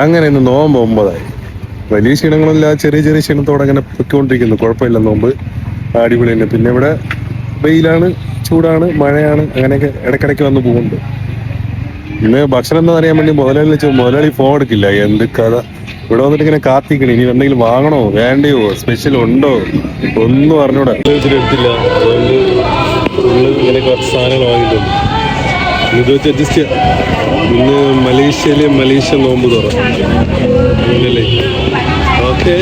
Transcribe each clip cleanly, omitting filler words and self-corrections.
അങ്ങനെ ഇന്ന് നോമ്പ് 9 വലിയ ക്ഷീണങ്ങളില്ല, ചെറിയ ചെറിയ ക്ഷീണത്തോടെ അങ്ങനെ പൊയ്ക്കൊണ്ടിരിക്കുന്നു. കുഴപ്പമില്ല, നോമ്പ് അടിപൊളി തന്നെ. പിന്നെ ഇവിടെ വെയിലാണ്, ചൂടാണ്, മഴയാണ്, അങ്ങനെയൊക്കെ ഇടയ്ക്കിടയ്ക്ക് വന്ന് പോകുന്നുണ്ട്. ഇന്ന് ഭക്ഷണം എന്താ അറിയാൻ വേണ്ടി മുതലാളി ഫോൺ എടുക്കില്ല. എന്ത് കഥ. ഇവിടെ വന്നിട്ട് ഇങ്ങനെ കാത്തിക്കണേ, ഇനി എന്തെങ്കിലും വാങ്ങണോ വേണ്ടയോ, സ്പെഷ്യൽ ഉണ്ടോ ഒന്നും അറിഞ്ഞൂടാ. എടുത്തില്ല, അതുകൊണ്ട് ഇങ്ങനെ കുറച്ച് സാധനങ്ങൾ വാങ്ങിയിട്ടുണ്ട്. ഇത് വെച്ച് അഡ്ജസ്റ്റ് ചെയ്യാം. ഇന്ന് മലേഷ്യ നോമ്പ് തുറന്നല്ലേ. ഓക്കേ,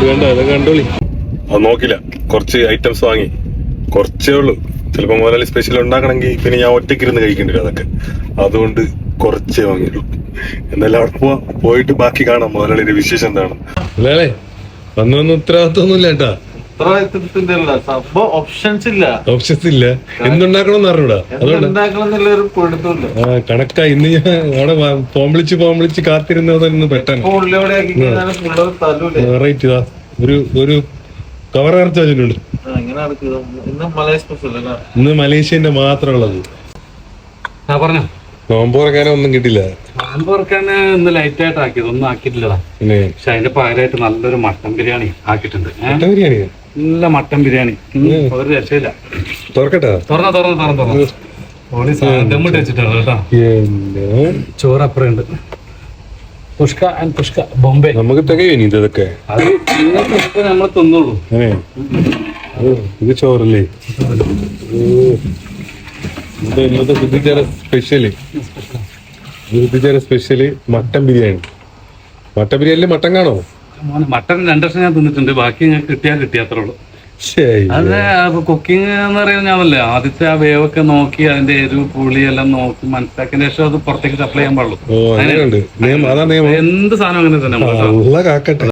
വേണ്ട ഇതൊക്കെ കണ്ടോളി. അത് നോക്കില്ല, കുറച്ച് ഐറ്റംസ് വാങ്ങി, കുറച്ചേ ഉള്ളൂ. ചിലപ്പോൾ മുതലാളി സ്പെഷ്യൽ ഉണ്ടാക്കണമെങ്കിൽ പിന്നെ ഞാൻ ഒറ്റയ്ക്കിരുന്ന് കഴിക്കേണ്ടി വരും അതൊക്കെ. അതുകൊണ്ട് കുറച്ചേ വാങ്ങിയുള്ളൂ. എന്നാലും അവിടെ പോയിട്ട് ബാക്കി കാണാം മുതലാളിയുടെ വിശേഷം എന്താണ്. മുതലാളി വന്നു ഉത്തരവാദിത്വമൊന്നുമില്ല കേട്ടാ. ഓപ്ഷൻസ് ഇല്ല എന്തുണ്ടാക്കണമെന്ന് അറിഞ്ഞൂടാ. അതുകൊണ്ട് കണക്കാ. ഇന്ന് ഞാൻ അവിടെ ഫോൺ വിളിച്ച് കാത്തിരുന്നതൊന്ന് പെട്ടെന്ന് റൈറ്റ് ഇതാ ഒരു കവർ ഇറച്ച് വെച്ചിട്ടുണ്ട്. ഇന്ന് മലേഷ്യന്റെ മാത്രമുള്ളത്. പറഞ്ഞോ, നോമ്പ് തുറക്കാനോ ഒന്നും കിട്ടില്ല. നോമ്പ് തുറക്കാൻ ഇന്ന് ലൈറ്റ് ആയിട്ട് ആക്കിയത്, ഒന്നും ആക്കിയിട്ടില്ലതാ. പക്ഷെ അതിന്റെ പകരമായിട്ട് നല്ലൊരു മട്ടൻ ബിരിയാണി ആക്കിയിട്ടുണ്ട്. നല്ല മട്ടൻ ബിരിയാണി, ഒരു രക്ഷയില്ല. തുറക്കട്ടെ? തുറന്നു ദമ്മിട്ട് വെച്ചിട്ടാണ് കേട്ടോ. ചോറ് അപ്പുറമുണ്ട്. പുഷ്ക ബോംബെ. നമുക്ക് തികയുനി ഇതൊക്കെ, അത് നമ്മൾ തിന്നുള്ളൂ. ഇത് ചോറല്ലേ? ഇന്നത്തെ സ്പെഷ്യല് മട്ടൻ ബിരിയാണി. മട്ടൻ ബിരിയാണിയിൽ മട്ടൻ കാണോ? മട്ടൻ 2 വർഷം ഞാൻ തിന്നിട്ടുണ്ട്. ബാക്കി ഞാൻ കിട്ടിയാത്രേ ഉള്ളൂ. അത് കുക്കിംഗ് എന്ന് പറയുന്നത് ഞാനല്ലേ, ആദ്യത്തെ ആ വേവൊക്കെ നോക്കി അതിന്റെ എരിവ് പുളി എല്ലാം നോക്കി മനസ്സിലാക്കിയതിന് ശേഷം അത് പുറത്തേക്ക് സപ്ലൈ ചെയ്യാൻ പാടുള്ളൂ. എന്ത് സാധനം അങ്ങനെ തന്നെ.